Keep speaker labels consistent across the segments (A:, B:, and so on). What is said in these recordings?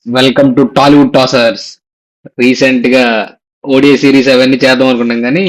A: Welcome to Tollywood టాసర్స్. Recent గా ODI series అవన్నీ చేద్దాం అనుకున్నాం కానీ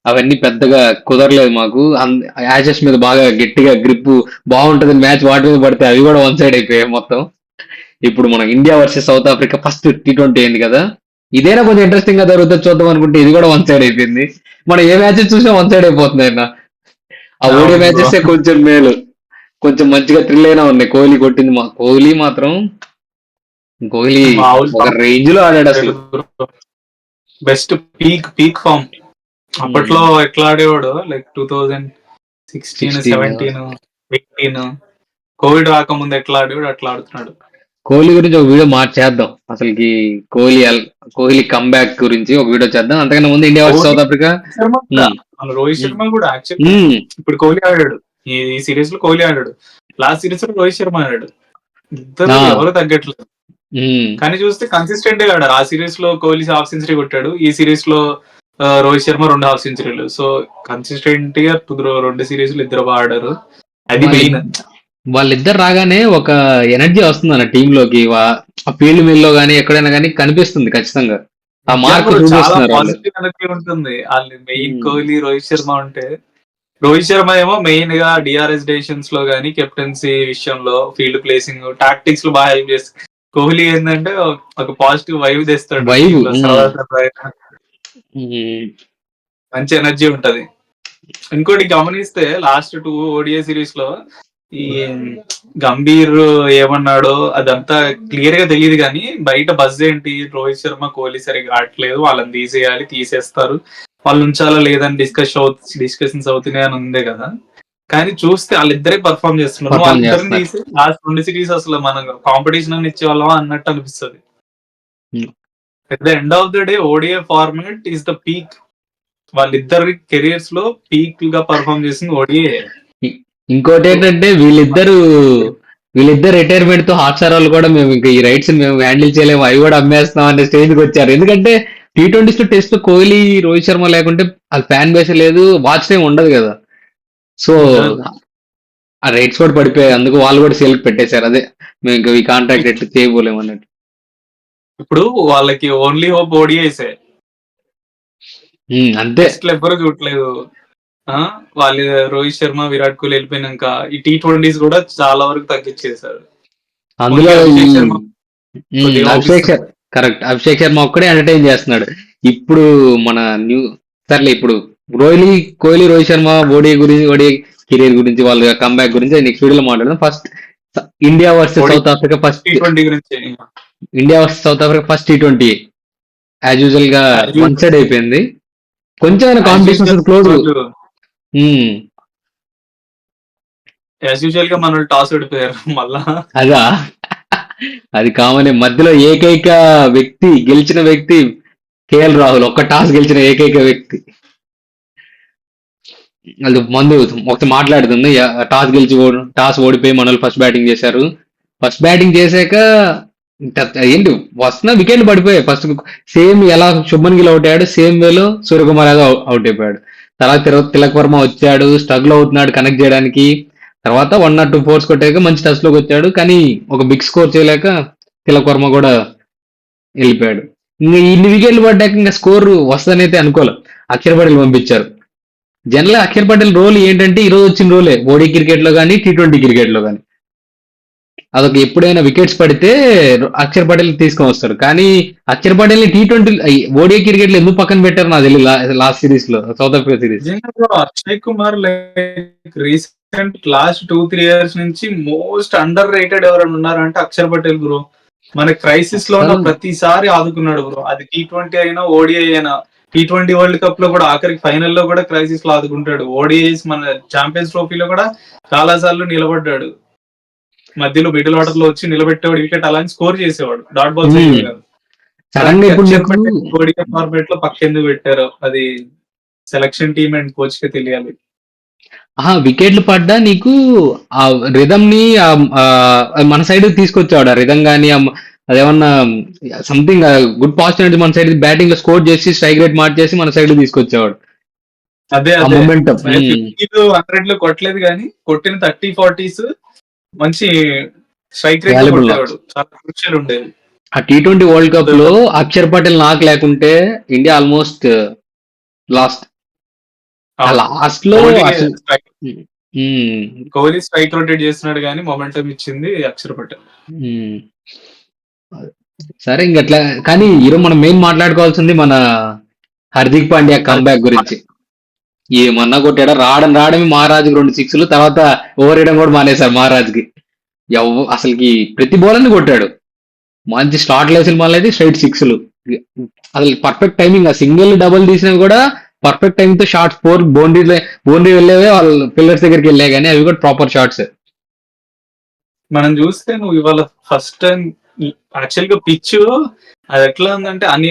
A: అవన్నీ పెద్దగా కుదరలేదు మాకు. యాషెస్ మీద బాగా గట్టిగా గ్రిప్ బాగుంటది మ్యాచ్ వాటి మీద పడితే అవి కూడా వన్ సైడ్ అయిపోయాయి మొత్తం. ఇప్పుడు మనం India versus south Africa first T20 అయింది కదా, ఇదేనా కొంచెం ఇంట్రెస్టింగ్ గా జరుగుతుంది చూద్దాం అనుకుంటే ఇది కూడా వన్ సైడ్ అయిపోయింది. మనం ఏ మ్యాచెస్ చూసినా వన్ సైడ్ అయిపోతుంది అన్న. ఆ ఓడిఐ
B: అవును బ్రో.
A: మ్యాచెస్ కొంచెం మేలు, కొంచెం మంచిగా థ్రిల్ అయినా ఉన్నాయి. కోహ్లీ కొట్టింది, మా కోహ్లీ మాత్రం కోహ్లీ
B: మామూలు
A: ఒక రేంజ్ లో ఆడాడు అసలు.
B: Best peak form. అప్పట్లో ఎట్లా ఆడేవాడు, లైక్ 2016,
A: 16
B: 17, 18 కోవిడ్ రాకముందు ఎట్లా ఆడేవాడు అట్లా ఆడుతున్నాడు.
A: కోహ్లీ గురించి ఒక వీడియో మార్చేద్దాం అసలుకి. కోహ్లీ కోహ్లీ కమ్బ్యాక్ గురించి ఒక వీడియో చేద్దాం. అంతకన్నా ముందు India versus
B: Kohli,
A: south Africa.
B: Sharma కూడా, మన రోహిత్
A: ఉమ్,
B: శర్మ కూడా యాక్చువల్లీ
A: ఉమ్,
B: ఇప్పుడు కోహ్లీ ఆడాడు. ఈ సిరీస్ లో కోహ్లీ ఆడాడు, లాస్ట్ సిరీస్ లో రోహిత్ శర్మ ఆడాడు. ఇద్దరు
A: ఆ,
B: ఎవరు తగ్గట్లేదు.
A: ఉమ్.
B: కానీ చూస్తే కన్సిస్టెంట్ గా ఆడారు. ఆ సిరీస్ లో కోహ్లీ హాఫ్ సెంచరీ కొట్టాడు, ఈ సిరీస్ లో రోహిత్ శర్మ 2 హాఫ్ సెంచరీలు. సో కన్సిస్టెంట్ గా రెండు సిరీస్ ఇద్దరు బాగా ఆడారు. అది
A: వాళ్ళ
B: మెయిన్.
A: వాళ్ళిద్దరు రాగానే ఒక ఎనర్జీ వస్తుంది అన్న టీమ్ లోకి. ఆ ఫీల్డ్ మిల్ లో గానీ ఎక్కడైనా కానీ కనిపిస్తుంది ఖచ్చితంగా. ఆ
B: నిజంగా
A: మార్క్
B: చాలా
A: చూపిస్తున్నారు వాళ్ళు.
B: పాజిటివ్ ఎనర్జీ ఉంటుంది. వాళ్ళు మెయిన్
A: ఉమ్,
B: కోహ్లీ, రోహిత్ శర్మ ఉంటే, రోహిత్ శర్మ ఏమో మెయిన్ గా డిఆర్ఎస్ డెసిషన్స్ లో గానీ, కెప్టెన్సీ విషయంలో, ఫీల్డ్ ప్లేసింగ్, టాక్టిక్స్ లో బాగా హెల్ప్ చేస్తారు. కోహ్లీ ఏంటంటే ఒక పాజిటివ్ వైబ్ తెస్తాడు
A: వైబ్.
B: టీమ్ లో. సరదా సరదా మంచి ఎనర్జీ ఉంటది. ఇంకోటి గమనిస్తే లాస్ట్ 2 ఓడిఐ సిరీస్ లో ఈ గంభీర్ ఏమన్నాడో అదంతా క్లియర్ గా తెలియదు, కానీ బయట బజ్ ఏంటి, రోహిత్ శర్మ కోహ్లీ సరిగ్గా ఆడట్లేదు, వాళ్ళని తీసేయాలి, తీసేస్తారు, వాళ్ళు ఉంచాలా లేదని డిస్కషన్స్ అవుతున్నాయి అని ఉందే కదా. కానీ చూస్తే వాళ్ళిద్దరే పర్ఫామ్ చేస్తున్నారు.
A: పర్ఫామ్
B: వాళ్ళిద్దరిని
A: చేస్తున్నారు.
B: తీసి లాస్ట్ 2 సిరీస్ అసలు మనం కాంపిటీషన్ అని ఇచ్చేవాళ్ళమా అన్నట్టు అనిపిస్తుంది. At the end of the day ODI format is the peak. వాళ్ళిద్దరి కెరియర్స్ లో పీక్ గా పర్ఫామ్ చేసింది ఓడిఐ.
A: ఇంకోటి ఏంటంటే వీళ్ళిద్దరు రిటైర్మెంట్ తో హాట్స్టార్ వాళ్ళు కూడా మేము ఇంకా ఈ రైట్స్ మేము హ్యాండిల్ చేయలేము, అవి కూడా అమ్మేస్తాం అనే స్టేజ్ కి వచ్చారు. ఎందుకంటే T20s తో టెస్ట్ కోహ్లీ రోహిత్ శర్మ లేకుంటే అది ఫ్యాన్ బేస్ లేదు, వాచ్ టైం ఉండదు కదా. సో
B: ఉండదు.
A: ఆ రైట్స్ కూడా పడిపోయాయి, అందుకు వాళ్ళు కూడా సేల్ పెట్టేశారు. అదే మేము ఇంకా ఈ కాంట్రాక్ట్ ఎట్లా చేయబోలేము అన్నట్టు.
B: ఇప్పుడు వాళ్ళకి ఓన్లీ హోప్ ఓడిఐసే.
A: అంతే.
B: టెస్ట్లు ఎవ్వరు చూడట్లేదు. ఆ వాళ్ళు రోహిత్ శర్మ, విరాట్ కోహ్లీ వెళ్ళిపోయినాక ఈ T20s కూడా చాలా వరకు తగ్గించేశారు.
A: అందులో
B: ఓన్లీ
A: ఈ
B: అభిషేక్ శర్మ కొద్దిగా హోప్
A: అభిషేక్
B: ఇస్తున్నాడు.
A: కరెక్ట్, అభిషేక్ శర్మ ఒక్కడే ఎంటర్టైన్ చేస్తున్నాడు. ఇప్పుడు మన న్యూ సర్లే, ఇప్పుడు కోహ్లీ రోహిత్ శర్మ ఓడిఐ కెరీర్ గురించి, వాళ్ళ కంబ్యాక్ గురించి నెక్స్ట్ వీడియోలో మాట్లాడదాం. ఫస్ట్ ఇండియా వర్సెస్
B: ఓడి
A: సౌత్ ఆఫ్రికా ఫస్ట్
B: T20 గురించి
A: India versus south Africa first T20 as usual గా వన్ సైడ్ అయిపోయింది. కొంచెం
B: as
A: competition close.
B: Usual as usual గా మన టాస్ ఓడిపోయారు మళ్ళా.
A: అదా, అది కామన్. మధ్యలో ఏకైక గెలిచిన వ్యక్తి కేఎల్ రాహుల్, ఒక్క టాస్ గెలిచిన ఏకైక వ్యక్తి. వాళ్ళు ముందు ఒకటి మాట్లాడుతుంది. టాస్ ఓడిపోయి మనల్ని ఫస్ట్ బ్యాటింగ్ చేశారు. ఫస్ట్ బ్యాటింగ్ చేశాక ఏంటి వస్తున్న వికెట్లు పడిపోయాయి. ఫస్ట్ సేమ్ ఎలా శుభ్మన్ గిల్ అవుట్ అయ్యాడు, సేమ్ వేలో సూర్యకుమార్ యాదవ్ అవుట్ అయిపోయాడు. తర్వాత తిలక్ వర్మ వచ్చాడు, స్ట్రగుల్ అవుతున్నాడు కనెక్ట్ చేయడానికి. తర్వాత 1 or 2 ఫోర్స్ కొట్టాక మంచి టచ్ లోకి వచ్చాడు, కానీ ఒక బిగ్ స్కోర్ చేయలేక తిలక్ వర్మ కూడా వెళ్ళిపోయాడు. ఇంకా ఇన్ని వికెట్లు పడ్డాక ఇంకా స్కోర్ వస్తుందని అయితే అనుకోలే. అక్షర్ పటేల్ పంపించారు. జనరల్ అక్షర్ పటేల్ రోల్ ఏంటంటే ఈ రోజు వచ్చిన రోలే ఓడీ క్రికెట్ లో కానీ T20 క్రికెట్ లో కానీ. అదొక ఎప్పుడైనా వికెట్స్ పడితే అక్షర్ పటేల్ తీసుకొని వస్తారు. కానీ అక్షర్ పటేల్ ని T20 ఓడిఐ క్రికెట్ లో ఎందుకు పక్కన పెట్టారు నాకు తెలియదు. లాస్ట్ సిరీస్ లో సౌత్ ఆఫ్రికా సిరీస్.
B: నిజంగా bro, Akshay Kumar like recent last 2-3 years నుంచి మోస్ట్ అండర్ రేటెడ్ ఎవరైనా ఉన్నారంటే అక్షర్ పటేల్ బ్రో. మన క్రైసిస్ లో ఉన్న
A: అసలు
B: ప్రతిసారి ఆదుకున్నాడు బ్రో. అది T20 అయినా ఓడిఐ అయినా. T20 వరల్డ్ కప్ లో కూడా ఆఖరికి ఫైనల్ లో కూడా క్రైసిస్ లో ఆదుకుంటాడు. ఓడిఐస్ మన ఛాంపియన్స్ ట్రోఫీలో కూడా చాలా సార్లు నిలబడ్డాడు. మధ్యలో మిడిల్ ఆర్డర్ లో వచ్చి నిలబెట్టేవాడు, వికెట్ అలాగే స్కోర్ చేసేవాడు, డాట్ బాల్స్ అయ్యేవి కాదు.
A: సడన్ గా
B: అలాంటి
A: ఇప్పుడు
B: అక్షర్
A: నీకు
B: పటేల్ ఓడిఐ ఫార్మాట్ లో పక్కెందుకు పెట్టారో అది సెలక్షన్ టీమ్ అండ్ కోచ్ కి తెలియాలి.
A: వికెట్లు పడ్డా నీకు ఆ రిధమ్ ని మన సైడ్ తీసుకొచ్చాడు. ఆ రిధమ్ గానీ అదేమన్నా సంథింగ్ గుడ్ పాజిటివ్ మన సైడ్ బ్యాటింగ్ లో స్కోర్ చేసి స్ట్రైక్ రేట్ మార్చేసి మన సైడ్ తీసుకొచ్చేవాడు.
B: అదే
A: ఆ
B: అదే
A: మొమెంటం.
B: 50 100 కొట్టలేదు, కానీ కొట్టిన 30-40s మంచి స్ట్రైక్ రేట్ లో
A: వాల్యుబుల్ నాక్స్.
B: కొట్టేవాడు. చాలా క్రూషియల్ ఉండేది.
A: ఆ T20 వరల్డ్ కప్ లో అక్షర్ పటేల్ నాకు లేకుంటే ఇండియా ఆల్మోస్ట్ లాస్ట్. ఆ లాస్ట్ లో అసలు
B: కోహ్లీ స్ట్రైక్ రొటేట్ చేస్తున్నాడు కానీ మొమెంటం ఇచ్చింది అక్షర్ పటేల్.
A: ఉమ్, సరే ఇంకట్లా. కానీ ఈరోజు మనం మెయిన్ మాట్లాడుకోవాల్సింది మన హార్దిక్ పాండ్యా కంబ్యాక్ గురించి. ఏమన్నా కొట్టాడా, రావడమే మహారాజుకి 2 సిక్స్లు, తర్వాత ఓవర్ వేయడం కూడా మానేశారు మహారాజ్కి. అసలుకి ప్రతి బౌలర్ని కొట్టాడు, మంచి స్లాట్ లేసిన బాల్ అయితే స్ట్రైట్ సిక్స్లు. అసలు పర్ఫెక్ట్ టైమింగ్, ఆ సింగిల్ డబుల్ తీసినవి కూడా పర్ఫెక్ట్ టైమింగ్ తో షార్ట్స్, బౌండరీ వెళ్ళేవే, వాళ్ళ పిల్లర్స్ దగ్గరికి వెళ్ళాయి కానీ అవి కూడా ప్రాపర్ షాట్స్.
B: మనం చూస్తే నువ్వు ఇవాళ ఫస్ట్ టైం యాక్చువల్ గా పిచ్ అది ఎట్లా ఉందంటే అన్ని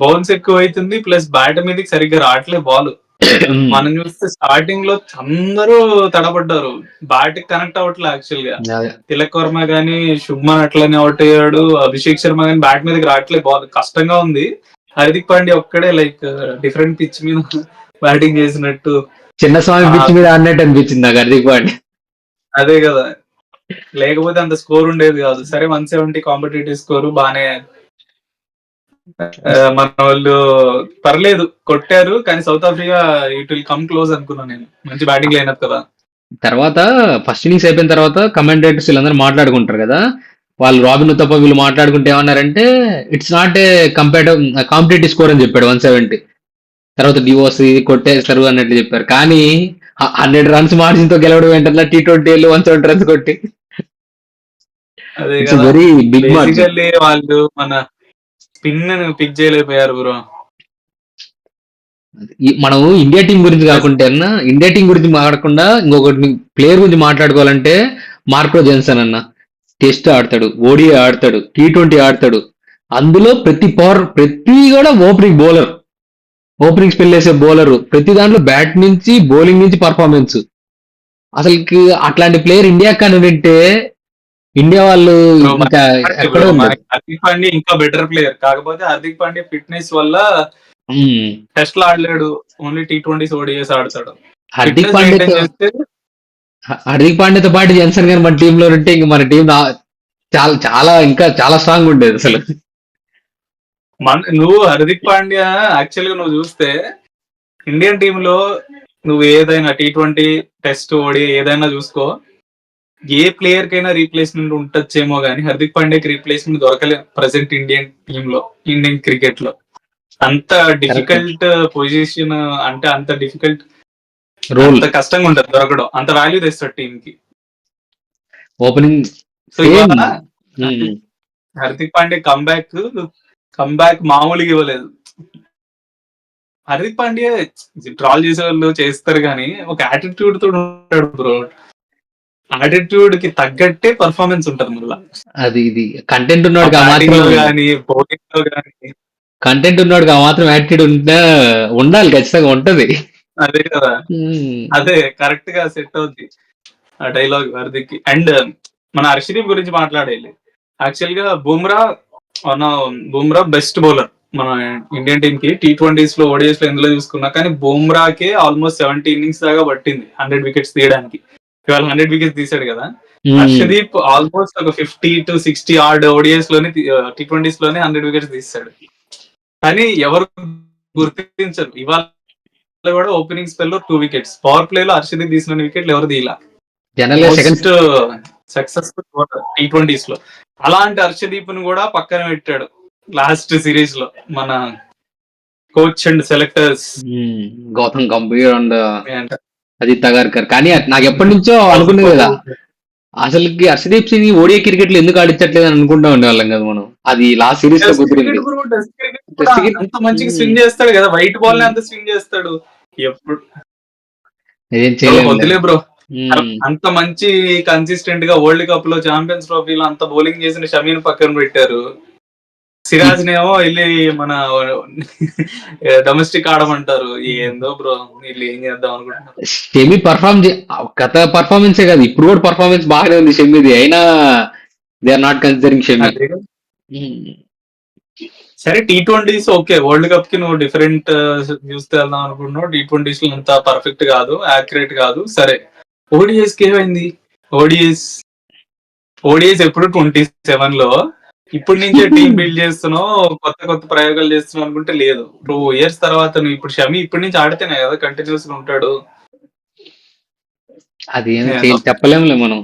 B: బౌన్స్ ఎక్కువ అవుతుంది, ప్లస్ బ్యాట్ మీదకి సరిగ్గా రావట్లేదు బాల్. మనం చూస్తే స్టార్టింగ్ లో అందరూ తడబడ్డారు, బ్యాట్ కనెక్ట్ అవ్వట్లేదు యాక్చువల్ గా. తిలక్ వర్మ గానీ, శుభ్మన్ అట్లనే అవుట్ అయ్యాడు, అభిషేక్ శర్మ గానీ బ్యాట్ మీదకి రావట్లేదు బాల్, కష్టంగా ఉంది. హార్దిక్ పాండ్యా ఒక్కడే లైక్ డిఫరెంట్ పిచ్ మీద బ్యాటింగ్ చేసినట్టు,
A: చిన్న స్వామి పిచ్ మీద ఆడినట్టు అనిపించింది నాకు హార్దిక్ పాండ్యా.
B: అదే కదా, లేకపోతే అంత స్కోర్ ఉండేది కాదు. సరే 170 కాంపిటేటివ్ స్కోర్ బానే, మన వాళ్ళు పర్లేదు కొట్టారు, కానీ south Africa it will come close అనుకున్నాను నేను, మంచి బ్యాటింగ్ లైనప్ కదా.
A: తర్వాత ఫస్ట్ ఇన్నింగ్స్ అయిపోయిన తర్వాత కమెంటేటర్స్ వీళ్ళందరూ మాట్లాడుకుంటారు కదా, వాళ్ళు రాబిన్ తప్ప వీళ్ళు మాట్లాడుకుంటే ఏమన్నారంటే it's not a competitive score అని చెప్పాడు 170. తర్వాత డివోర్స్ కొట్టేస్తారు అన్నట్లు చెప్పారు. కానీ 100 runs మార్జిన్ తో గెలవడం ఏంటన్నా T20 170 runs కొట్టి.
B: అదే
A: ఇట్స్
B: కదా,
A: వెరీ బిగ్ మార్జిన్.
B: బేసికల్లీ వాళ్ళు మన స్పిన్ పిక్ చేయలేకపోయారు బ్రో.
A: మనం ఇండియా టీం గురించి కాకుండా, ఇండియా టీం గురించి మాట్లాడకుండా ఇంకొకటి ప్లేయర్ గురించి మాట్లాడుకోవాలంటే మార్కో జెన్సన్ అన్న. టెస్ట్ ఆడతాడు, ఓడిఐ ఆడతాడు, T20 ఆడతాడు. అందులో ప్రతి కూడా ఓపెనింగ్ స్పెల్ వేసే బౌలర్, ప్రతి దాంట్లో బ్యాట్ నుంచి బౌలింగ్ నుంచి పర్ఫార్మెన్స్. అసలుకి అట్లాంటి ప్లేయర్ ఇండియా కానీ ఉంటే ఇండియా వాళ్ళు ఇంకా ఎక్కడో ఉన్నారు.
B: హార్దిక్ పాండ్యా ఇంకా బెటర్ ప్లేయర్, కాకపోతే హార్దిక్ పాండ్యా ఫిట్నెస్ వల్ల టెస్ట్ లో ఆడలేడు, ఓన్లీ T20s ఓడిఐస్ ఆడతాడు.
A: హార్దిక్ పాండ్యాతో పాటు జెన్సన్ గారు మన టీంలో ఉంటే ఇంక మన టీం చాలా చాలా ఇంకా చాలా స్ట్రాంగ్ ఉండేది అసలు.
B: నువ్వు హార్దిక్ పాండ్యా యాక్చువల్ గా నువ్వు చూస్తే ఇండియన్ టీమ్ లో నువ్వు ఏదైనా T20 టెస్ట్ ఓడిఐ ఏదైనా చూసుకో, ఏ ప్లేయర్ కైనా రీప్లేస్మెంట్ ఉండొచ్చేమో కానీ హార్దిక్ పాండ్యాకి రీప్లేస్మెంట్ దొరకలేదు ప్రెసెంట్ ఇండియన్ టీమ్ లో, ఇండియన్ క్రికెట్ లో. అంత డిఫికల్ట్ పొజిషన్, అంటే అంత డిఫికల్ట్, అంత కష్టంగా ఉంటది దొరకడం, అంత వాల్యూ తెస్తాడు టీమ్ కి.
A: Opening
B: so Hardik Pandya comeback మామూలుగా ఇవ్వలేదు. హార్దిక్ పాండ్యా ట్రాల్ చేసే వాళ్ళు చేస్తారు కానీ ఒక యాటిట్యూడ్ తో ఉంటాడు బ్రో, యాటిట్యూడ్ కి తగ్గట్టే పర్ఫార్మెన్స్ ఉంటది మళ్ళీ.
A: అది ఇది కంటెంట్ ఉన్నాడు
B: కానీ బౌలింగ్ లో కానీ,
A: కంటెంట్ ఉన్నాడు ఆ మాత్రం యాటిట్యూడ్ ఉండాలి, ఖచ్చితంగా ఉంటది.
B: అదే కదా, అదే కరెక్ట్ గా సెట్ అవుద్ది ఆ డైలాగ్ హార్దిక్. అండ్ మన హర్షదీప్ గురించి మాట్లాడేది, యాక్చువల్ గా బుమ్రా బెస్ట్ బౌలర్ మన ఇండియన్ టీమ్ కి. T20s లో ఓడిఐస్ లో ఎందులో చూసుకున్నా కానీ బుమ్రాకే ఆల్మోస్ట్ 70 innings దాకా పట్టింది 100 wickets తీయడానికి. ఇవాళ 100 wickets తీసాడు కదా. హర్షదీప్ ఆల్మోస్ట్ ఒక 50 to 60 ఆర్డ్ ఓడిఐస్ లోనే T20s లోనే 100 wickets తీసాడు, కానీ ఎవరు గుర్తించరు. ఇవాళ కూడా ఓపెనింగ్ స్పెల్ లో 2 wickets, పవర్ ప్లే లో హర్షదీప్ తీసిన వికెట్లు ఎవరు తీయాల, సక్సెస్ఫుల్ T20s లో. అలాంటి హర్షదీప్ ను కూడా పక్కన పెట్టాడు లాస్ట్ సిరీస్ లో మన coach and selectors
A: Gautam Gambhir and Ajit Agarkar. కానీ నాకు ఎప్పటి నుంచో అనుకునేది కదా, అసలుకి హర్షదీప్ సింగ్ ఓడిఐ క్రికెట్ లో ఎందుకు ఆడించట్లేదు అని అనుకుంటా ఉండేవాళ్ళం కదా మనం. అది లాస్ట్ సిరీస్ లో కుదిరింది.
B: అంత మంచిగా స్వింగ్ చేస్తాడు కదా, వైట్ బాల్ ని అంత స్వింగ్ చేస్తాడు ఎప్పుడు. వదిలే బ్రో, అంత మంచి కన్సిస్టెంట్ గా వరల్డ్ కప్ లో, ఛాంపియన్స్ ట్రోఫీలో అంత బౌలింగ్ చేసిన షమీని పక్కన పెట్టారు. సిరాజ్ నేమో వెళ్ళి మన డొమెస్టిక్ ఆడమంటారు. ఏందో బ్రో వీళ్ళు ఏం చేద్దాం అనుకుంటున్నారు.
A: షమి గత పర్ఫార్మెన్సే కాదు, ఇప్పుడు కూడా పర్ఫార్మెన్స్ బాగానే ఉంది షమిది, అయినా they are not considering Shami.
B: సరే T20s ఓకే, వరల్డ్ కప్ కి నువ్వు డిఫరెంట్ చూస్తే వెళ్దాం అనుకుంటున్నావు, T20s లో అంత పర్ఫెక్ట్ కాదు, యాక్యురేట్ కాదు. సరే ఓడిఐస్ కి ఏమైంది? ఓడిఐస్ ఎప్పుడు 27 లో ఇప్పుడు నుంచే టీం బిల్డ్ చేస్తున్నావు, కొత్త కొత్త ప్రయోగాలు చేస్తున్నావు అనుకుంటే లేదు. 2 ఇయర్స్ తర్వాత నువ్వు ఇప్పుడు షమి ఇప్పటి నుంచి ఆడితేనే కదా కంటిన్యూస్ గా ఉంటాడు.
A: అది ఏం
B: ఏందో
A: చెప్పలేములే మనం.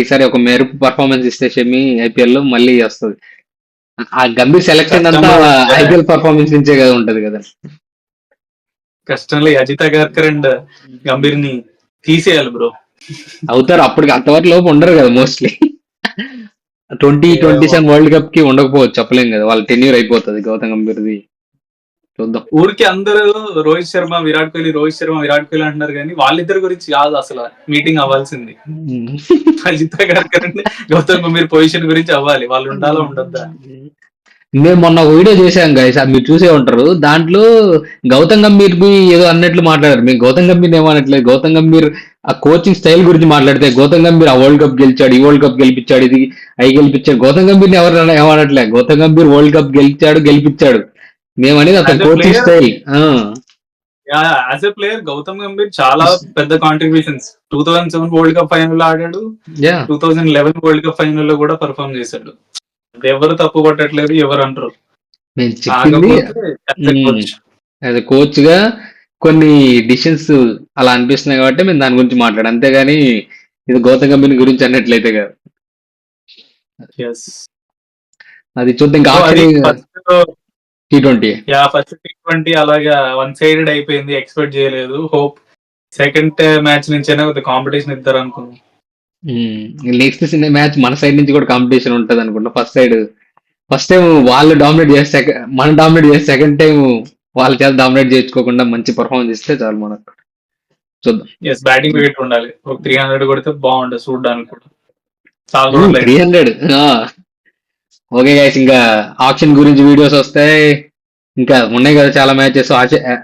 A: ఈసారి ఒక మెరుపు పర్ఫార్మెన్స్ ఇస్తే షమి ఐపీఎల్ లో మళ్ళీ వస్తుంది. ఆ గంభీర్ సెలక్షన్ అంతా
B: కష్టంలో
A: ఐపీఎల్ పర్ఫార్మెన్స్ నుంచే కదా ఉంటది కదా.
B: కష్టంలో అజిత్ అగర్కర్ అండ్ గంభీర్ ని తీసేయాలి బ్రో.
A: అవుతారు అప్పటికి, అంతవరకు లోపు ఉండరు కదా మోస్ట్లీ. 2027 వరల్డ్ కప్ కి ఉండకపోవచ్చు, చెప్పలేం కదా. వాళ్ళ టెన్యూర్ అయిపోతుంది గౌతమ్ గంభీర్ది. చూద్దాం.
B: ఊరికి అందరూ రోహిత్ శర్మ విరాట్ కోహ్లీ అంటున్నారు కానీ వాళ్ళిద్దరి గురించి కాదు అసలు మీటింగ్ అవ్వాల్సింది. అజిత్ అగర్కర్ అండ్ గౌతమ్ గంభీర్ పొజిషన్ గురించి అవ్వాలి. వాళ్ళు ఉండాలా ఉండద్దా?
A: మేము మొన్న ఒక వీడియో చేసాం గైస్, అది మీరు చూసే ఉంటారు. దాంట్లో గౌతమ్ గంభీర్ ఏదో అన్నట్లు మాట్లాడారు. మేము గౌతమ్ గంభీర్ ఏమనట్లేదు. గౌతమ్ గంభీర్ ఆ కోచింగ్ స్టైల్ గురించి మాట్లాడితే, గౌతమ్ గంభీర్ ఆ వరల్డ్ కప్ గెలిచాడు, ఈ వరల్డ్ కప్ గెలిపించాడు, ఇది గెలిపించాడు. గౌతమ్ గంభీర్ ఎవరు ఏమనట్లే. గౌతమ్ గంభీర్ వరల్డ్ కప్ గెలిపించాడు. మేము అనేది అతను coaching style.
B: As a player Gautam Gambhir చాలా పెద్ద కాంట్రిబ్యూషన్స్. 2007 వరల్డ్ కప్ ఫైనల్ లో ఆడాడు, 2011 వరల్డ్ కప్ ఫైనల్ లో కూడా పర్ఫార్మ్ చేశాడు. ఎవరు తప్పు పట్టట్లేదు, ఎవరు అంటారు.
A: నేను చెప్పింది యాజ్ ఎ కోచ్ గా కొన్ని డిసిషన్స్ అలా అనిపిస్తున్నాయి కాబట్టి మేము దాని గురించి మాట్లాడాం. అంతేగాని ఇది గౌతమ్ గంభీర్ గురించి అన్నట్లయితే కాదు. అది చూద్దాం. ఇంకా T20
B: ఫస్ట్ T20 అలాగా వన్ సైడెడ్ అయిపోయింది. ఎక్స్పెక్ట్ చేయలేదు. హోప్ సెకండ్ మ్యాచ్ నుంచైనా కొద్దిగా కాంపిటీషన్ ఇస్తారు అనుకున్నాం.
A: నెక్స్ట్ మ్యాచ్ మన సైడ్ నుంచి కూడా కాంపిటీషన్ ఉంటది అనుకుంటా. ఫస్ట్ టైం వాళ్ళు డామినేట్ చేస్తే మనం డామినేట్ చేస్తే, సెకండ్ టైం వాళ్ళ చేత డామినేట్ చేసుకోకుండా మంచి పర్ఫార్మెన్స్ ఇస్తే చాలు మనకు. చూద్దాం.
B: బ్యాటింగ్ వికెట్ ఉండాలి. ఒక 300 కొడితే బాగుండదు చూడడానికి కూడా. చాలా
A: 300. ఓకే గైస్, ఇంకా ఆప్షన్ గురించి వీడియోస్ వస్తాయి. ఇంకా ఉన్నాయి కదా చాలా మ్యాచెస్,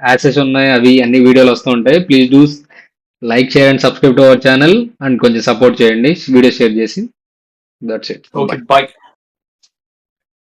A: యాక్సెస్ ఉన్నాయి, అవి అన్ని వీడియోలు వస్తూ ఉంటాయి. Please do like, share and subscribe to our channel and కొంచెం సపోర్ట్ చేయండి వీడియో షేర్ చేసి. That's it.
B: Okay, bye.